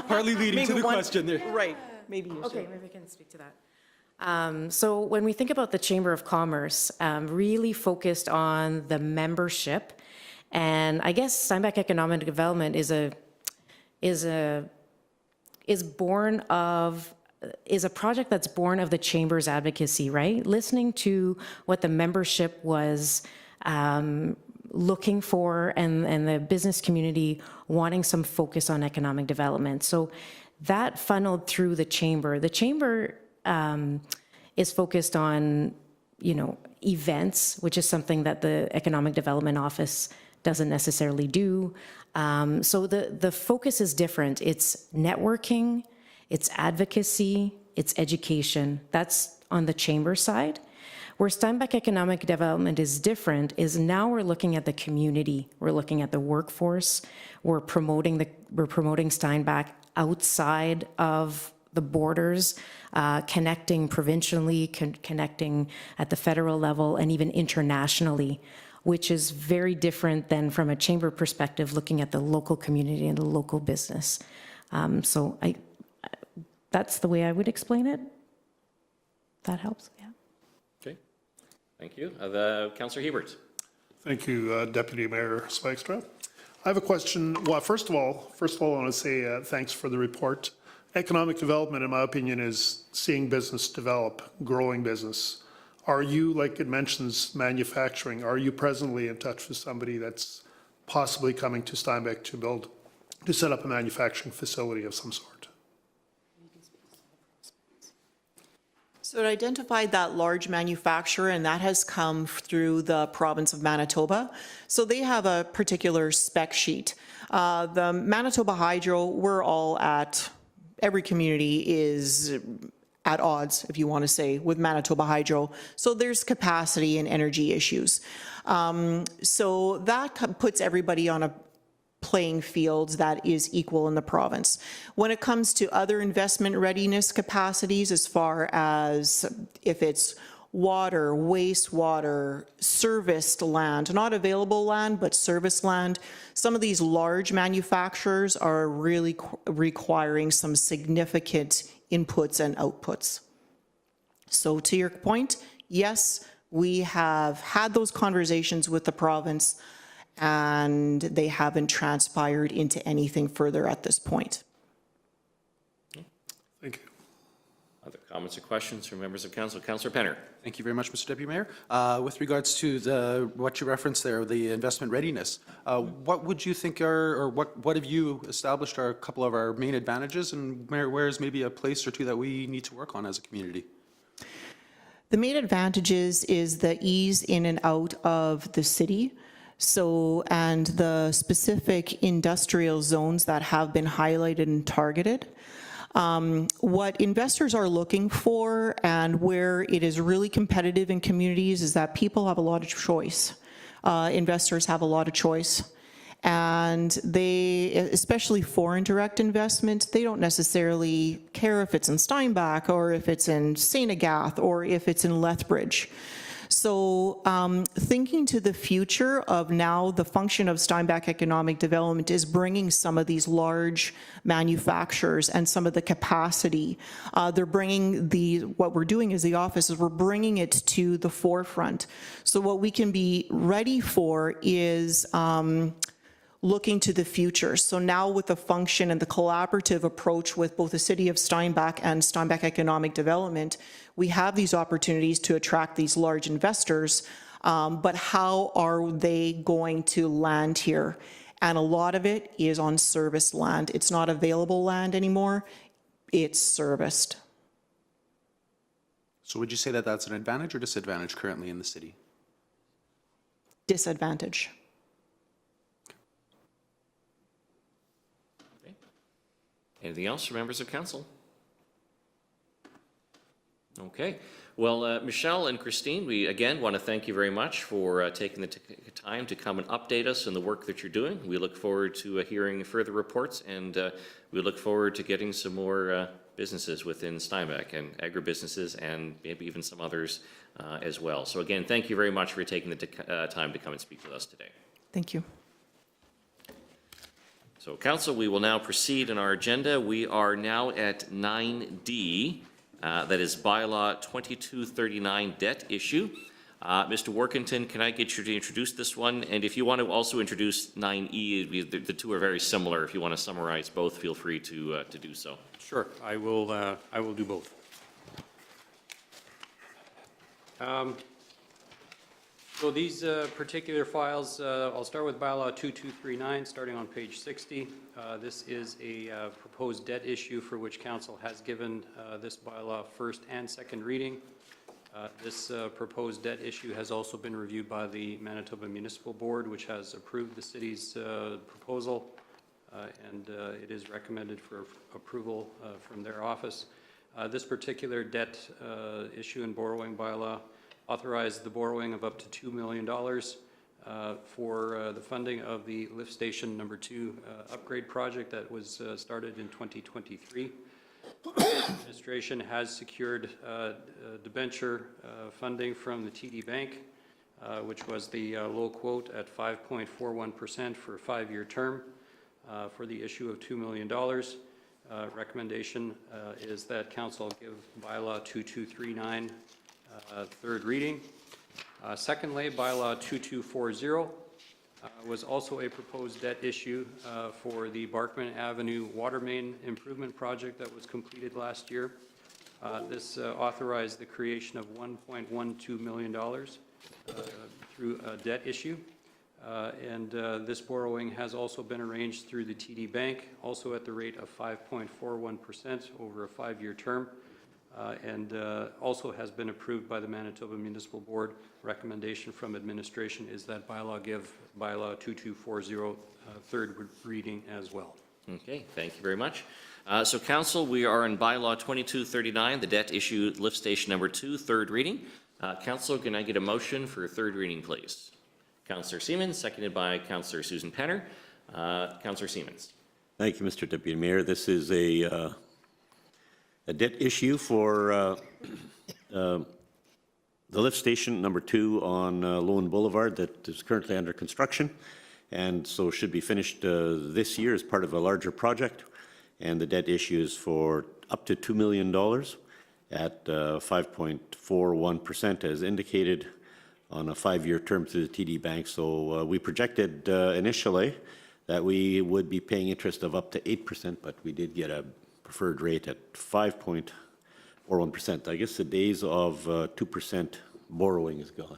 Partly leading to the question there. Right, maybe you Okay, maybe I can speak to that. So when we think about the Chamber of Commerce, really focused on the membership, and I guess Steinbach Economic Development is a project that's born of the Chamber's advocacy, right? Listening to what the membership was looking for, and the business community wanting some focus on economic development. So that funneled through the Chamber. The Chamber is focused on, events, which is something that the Economic Development Office doesn't necessarily do. So the focus is different. It's networking, it's advocacy, it's education. That's on the Chamber side. Where Steinbach Economic Development is different is now we're looking at the community, we're looking at the workforce, we're promoting Steinbach outside of the borders, connecting provincially, connecting at the federal level, and even internationally, which is very different than from a Chamber perspective, looking at the local community and the local business. So that's the way I would explain it. That helps, yeah. Okay, thank you. Councillor Hebert. Thank you, Deputy Mayor Spijkstra. I have a question. Well, first of all, I want to say thanks for the report. Economic development, in my opinion, is seeing business develop, growing business. Are you, like it mentions manufacturing, are you presently in touch with somebody that's possibly coming to Steinbach to set up a manufacturing facility of some sort? So it identified that large manufacturer, and that has come through the province of Manitoba. So they have a particular spec sheet. The Manitoba Hydro, every community is at odds, if you want to say, with Manitoba Hydro. So there's capacity and energy issues. So that puts everybody on a playing field that is equal in the province. When it comes to other investment readiness capacities, as far as if it's water, wastewater, serviced land, not available land, but serviced land, some of these large manufacturers are really requiring some significant inputs and outputs. So to your point, yes, we have had those conversations with the province, and they haven't transpired into anything further at this point. Thank you. Other comments or questions from members of council? Councillor Penner. Thank you very much, Mr. Deputy Mayor. With regards to what you referenced there, the investment readiness, what would you think are, or what have you established are a couple of our main advantages, and where is maybe a place or two that we need to work on as a community? The main advantages is the ease in and out of the city. So, and the specific industrial zones that have been highlighted and targeted. What investors are looking for and where it is really competitive in communities is that people have a lot of choice. Investors have a lot of choice. And they, especially foreign direct investment, they don't necessarily care if it's in Steinbach or if it's in St. Agath or if it's in Lethbridge. So thinking to the future of now, the function of Steinbach Economic Development is bringing some of these large manufacturers and some of the capacity. They're bringing what we're doing as the office is we're bringing it to the forefront. So what we can be ready for is looking to the future. So now with the function and the collaborative approach with both the City of Steinbach and Steinbach Economic Development, we have these opportunities to attract these large investors, but how are they going to land here? And a lot of it is on service land. It's not available land anymore, it's serviced. So would you say that that's an advantage or disadvantage currently in the city? Disadvantage. Anything else from members of council? Okay. Well, Michelle and Christine, we again want to thank you very much for taking the time to come and update us on the work that you're doing. We look forward to hearing further reports, and we look forward to getting some more businesses within Steinbach and agribusinesses and maybe even some others as well. So again, thank you very much for taking the time to come and speak with us today. Thank you. So, Council, we will now proceed in our agenda. We are now at 9D, that is Bylaw 2239 Debt Issue. Mr. Workington, can I get you to introduce this one? And if you want to also introduce 9E, the two are very similar. If you want to summarize both, feel free to do so. Sure, I will do both. So these particular files, I'll start with Bylaw 2239, starting on page 60. This is a proposed debt issue for which Council has given this bylaw first and second reading. This proposed debt issue has also been reviewed by the Manitoba Municipal Board, which has approved the city's proposal, and it is recommended for approval from their office. This particular debt issue and borrowing bylaw authorized the borrowing of up to $2 million for the funding of the lift station number 2 upgrade project that was started in 2023. The administration has secured debenture funding from the TD Bank, which was the low quote at 5.41% for a 5-year term for the issue of $2 million. Recommendation is that Council give Bylaw 2239 third reading. Secondly, Bylaw 2240 was also a proposed debt issue for the Barkman Avenue water main improvement project that was completed last year. This authorized the creation of $1.12 million through a debt issue. And this borrowing has also been arranged through the TD Bank, also at the rate of 5.41% over a 5-year term. And also has been approved by the Manitoba Municipal Board. Recommendation from administration is that bylaw give Bylaw 2240 third reading as well. Okay, thank you very much. So, Council, we are in Bylaw 2239, the debt issue lift station number 2, third reading. Council, can I get a motion for third reading, please? Councillor Siemens, seconded by Councillor Susan Penner. Councillor Siemens. Thank you, Mr. Deputy Mayor. This is a debt issue for the lift station number 2 on Lowen Boulevard that is currently under construction, and so should be finished this year as part of a larger project. And the debt issue is for up to $2 million. at 5.41% as indicated on a 5-year term through the TD Bank. So we projected initially that we would be paying interest of up to 8%, but we did get a preferred rate at 5.41%. I guess the days of 2% borrowing is gone.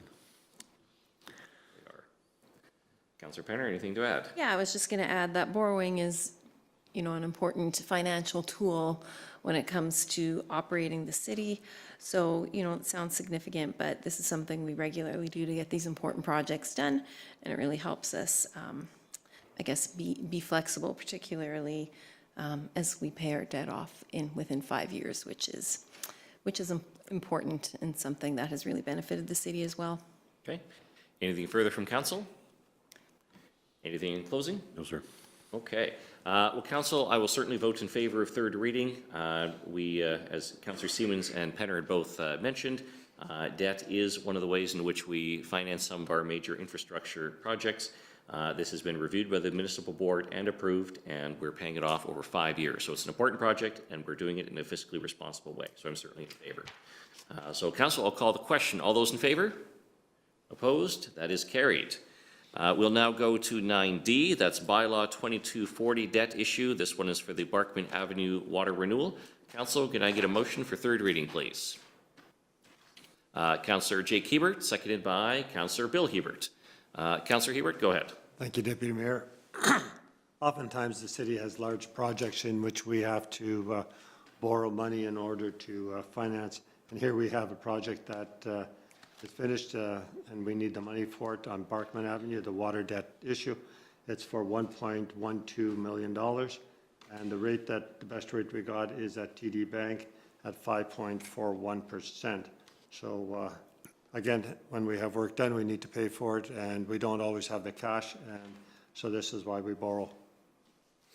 Councillor Penner, anything to add? Yeah, I was just going to add that borrowing is, you know, an important financial tool when it comes to operating the city. So, you know, it sounds significant, but this is something we regularly do to get these important projects done, and it really helps us, I guess, be flexible, particularly as we pay our debt off within 5 years, which is important and something that has really benefited the city as well. Okay. Anything further from council? Anything in closing? No, sir. Okay. Well, council, I will certainly vote in favor of third reading. As Councillor Siemens and Penner had both mentioned, debt is one of the ways in which we finance some of our major infrastructure projects. This has been reviewed by the municipal board and approved, and we're paying it off over 5 years. So it's an important project, and we're doing it in a fiscally responsible way. So I'm certainly in favor. So council, I'll call the question. All those in favor? Opposed? That is carried. We'll now go to 9D. That's Bylaw 2240 debt issue. This one is for the Barkman Avenue water renewal. Council, can I get a motion for third reading, please? Councillor Jake Hebert, seconded by Councillor Bill Hebert. Councillor Hebert, go ahead. Thank you, Deputy Mayor. Oftentimes, the city has large projects in which we have to borrow money in order to finance. And here we have a project that is finished and we need the money for it on Barkman Avenue, the water debt issue. It's for $1.12 million. And the best rate we got is at TD Bank at 5.41%. So again, when we have work done, we need to pay for it, and we don't always have the cash, and so this is why we borrow.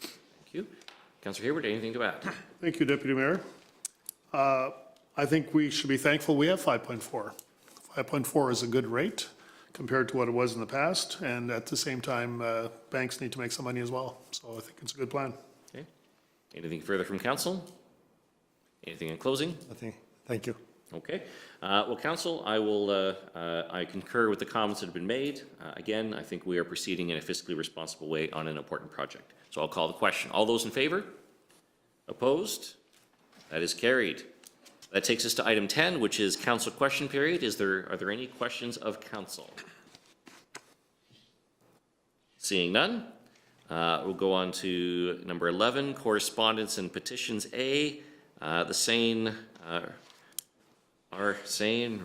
Thank you. Councillor Hebert, anything to add? Thank you, Deputy Mayor. I think we should be thankful we have 5.4. 5.4 is a good rate compared to what it was in the past, and at the same time, banks need to make some money as well. So I think it's a good plan. Okay. Anything further from council? Anything in closing? Nothing. Thank you. Okay. Well, council, I concur with the comments that have been made. Again, I think we are proceeding in a fiscally responsible way on an important project. So I'll call the question. All those in favor? Opposed? That is carried. That takes us to item 10, which is council question period. Are there any questions of council? Seeing none, we'll go on to number 11, correspondence and petitions A, the Seine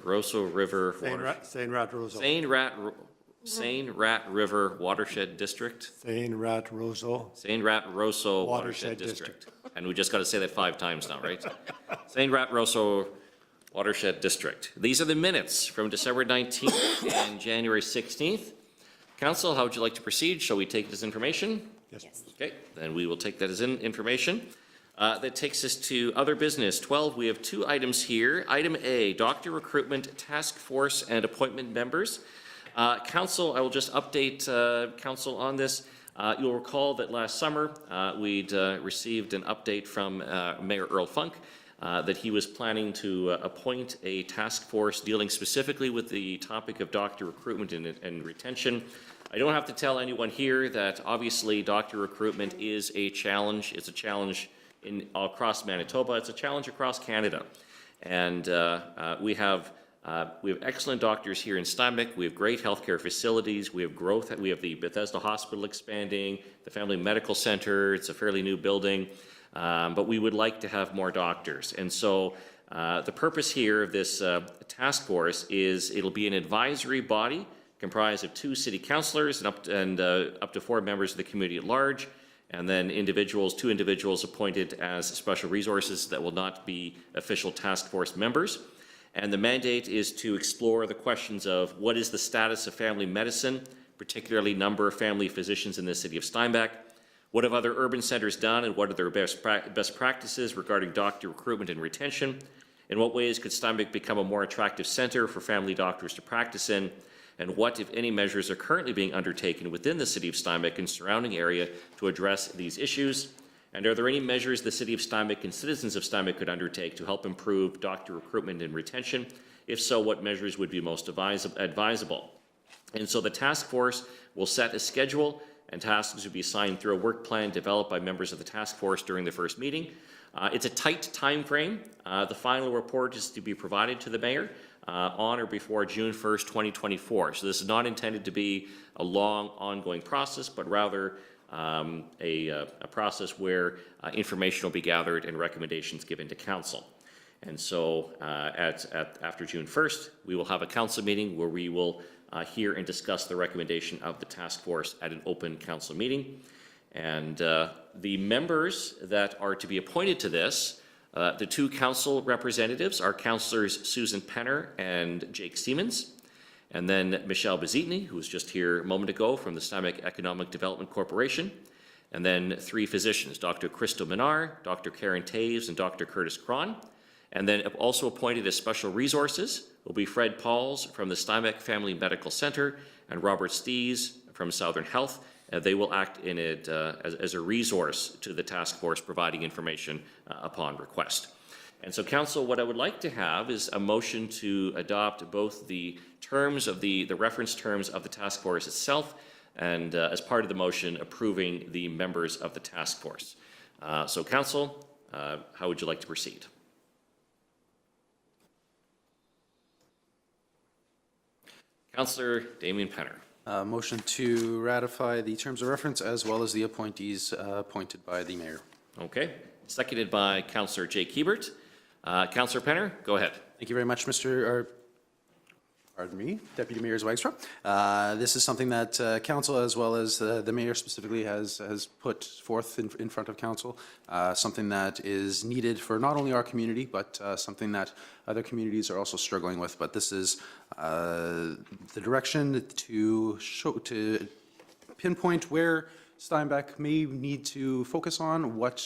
Rosso River Seine Rat River Watershed District. Seine Rat Rosso Watershed District. And we just got to say that 5 times now, right? Seine Rat Rosso Watershed District. These are the minutes from December 19th and January 16th. Council, how would you like to proceed? Shall we take it as information? Yes. Okay, then we will take that as information. That takes us to other business. 12, we have 2 items here. Item A, doctor recruitment task force and appointment members. Council, I will just update council on this. You'll recall that last summer we'd received an update from Mayor Earl Funk that he was planning to appoint a task force dealing specifically with the topic of doctor recruitment and retention. I don't have to tell anyone here that obviously doctor recruitment is a challenge. It's a challenge across Manitoba. It's a challenge across Canada. And we have excellent doctors here in Steinbach. We have great healthcare facilities. We have growth. We have the Bethesda Hospital expanding, the Family Medical Center. It's a fairly new building. But we would like to have more doctors. And so the purpose here of this task force is it'll be an advisory body comprised of 2 city councillors and up to 4 members of the community at large, and then 2 individuals appointed as special resources that will not be official task force members. And the mandate is to explore the questions of what is the status of family medicine, particularly number of family physicians in the city of Steinbach. What have other urban centers done, and what are their best practices regarding doctor recruitment and retention? In what ways could Steinbach become a more attractive center for family doctors to practice in? And what, if any, measures are currently being undertaken within the city of Steinbach and surrounding area to address these issues? And are there any measures the City of Steinbach and citizens of Steinbach could undertake to help improve doctor recruitment and retention? If so, what measures would be most advisable? And so the task force will set a schedule, and tasks will be assigned through a work plan developed by members of the task force during the first meeting. It's a tight time frame. The final report is to be provided to the mayor on or before June 1st, 2024. So this is not intended to be a long, ongoing process, but rather a process where information will be gathered and recommendations given to council. And so after June 1st, we will have a council meeting where we will hear and discuss the recommendation of the task force at an open council meeting. And the members that are to be appointed to this, the two council representatives are Councillors Susan Penner and Jake Siemens, and then Michelle Bezditny, who was just here a moment ago from the Steinbach Economic Development Corporation, and then three physicians, Dr. Crystal Minar, Dr. Karen Taves, and Dr. Curtis Cron. And then also appointed as special resources will be Fred Pauls from the Steinbach Family Medical Center and Robert Stees from Southern Health. They will act in it as a resource to the task force, providing information upon request. And so, Council, what I would like to have is a motion to adopt both the terms of the reference terms of the task force itself, and as part of the motion, approving the members of the task force. So, Council, how would you like to proceed? Councillor Damien Penner. Motion to ratify the terms of reference as well as the appointees appointed by the mayor. Okay. Seconded by Councillor Jake Hebert. Councillor Penner, go ahead. Thank you very much, pardon me, Deputy Mayor Zwijgstra. This is something that council, as well as the mayor specifically, has put forth in front of council, something that is needed for not only our community, but something that other communities are also struggling with. But this is the direction to pinpoint where Steinbach may need to focus on, what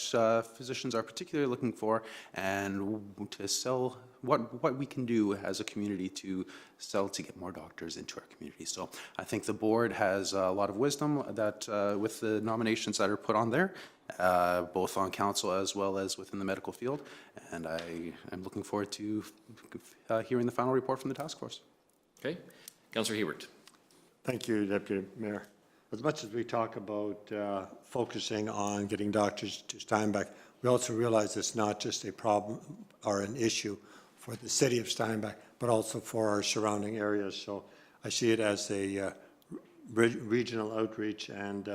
physicians are particularly looking for, and to sell what we can do as a community to sell to get more doctors into our community. So I think the board has a lot of wisdom that with the nominations that are put on there, both on council as well as within the medical field, and I am looking forward to hearing the final report from the task force. Okay. Councillor Hebert. Thank you, Deputy Mayor. As much as we talk about focusing on getting doctors to Steinbach, we also realize it's not just a problem or an issue for the city of Steinbach, but also for our surrounding areas. So I see it as a regional outreach and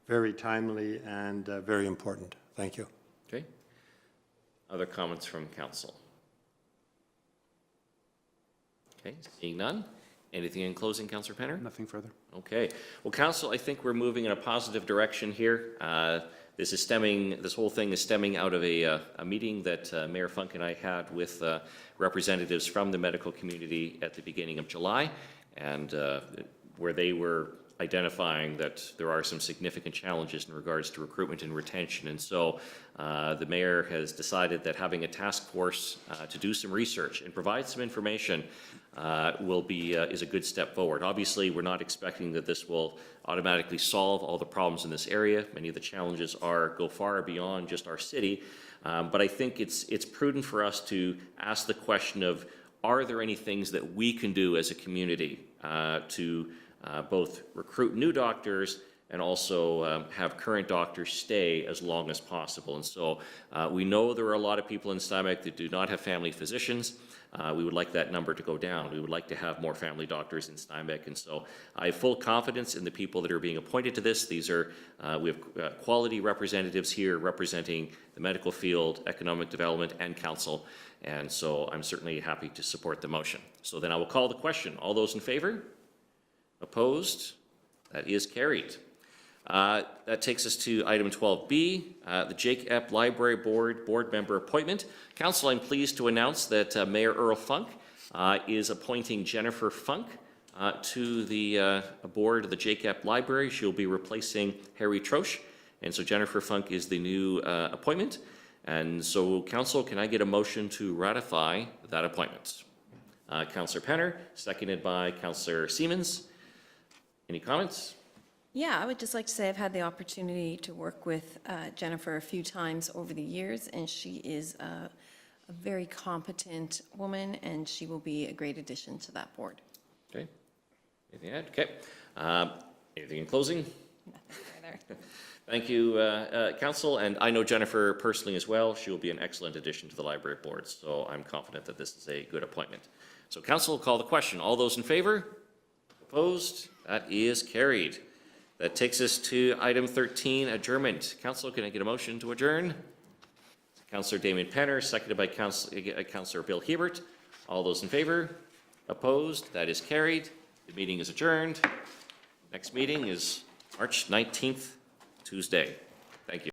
very timely and very important. Thank you. Okay. Other comments from council? Okay, seeing none. Anything in closing, Councillor Penner? Nothing further. Okay. Well, Council, I think we're moving in a positive direction here. This whole thing is stemming out of a meeting that Mayor Funk and I had with representatives from the medical community at the beginning of July, and where they were identifying that there are some significant challenges in regards to recruitment and retention. And so the mayor has decided that having a task force to do some research and provide some information is a good step forward. Obviously, we're not expecting that this will automatically solve all the problems in this area. Many of the challenges go far beyond just our city. But I think it's prudent for us to ask the question of, are there any things that we can do as a community to both recruit new doctors and also have current doctors stay as long as possible. And so we know there are a lot of people in Steinbach that do not have family physicians. We would like that number to go down. We would like to have more family doctors in Steinbach. And so I have full confidence in the people that are being appointed to this. We have quality representatives here representing the medical field, economic development, and council. And so I'm certainly happy to support the motion. So then I will call the question. All those in favor? Opposed? That is carried. That takes us to item 12B, the Jake Epp Library Board member appointment. Council, I'm pleased to announce that Mayor Earl Funk is appointing Jennifer Funk to the board of the Jake Epp Library. She'll be replacing Harry Troche, and so Jennifer Funk is the new appointment. And so, Council, can I get a motion to ratify that appointment? Councillor Penner, seconded by Councillor Siemens. Any comments? Yeah, I would just like to say I've had the opportunity to work with Jennifer a few times over the years, and she is a very competent woman, and she will be a great addition to that board. Okay. Anything to add? Okay. Anything in closing? Nothing further. Thank you, Council, and I know Jennifer personally as well. She will be an excellent addition to the library board, so I'm confident that this is a good appointment. So Council will call the question. All those in favor? Opposed? That is carried. That takes us to item 13, adjournment. Council, can I get a motion to adjourn? Councillor Damien Penner, seconded by Councillor Bill Hebert. All those in favor? Opposed? That is carried. The meeting is adjourned. Next meeting is March 19th, Tuesday.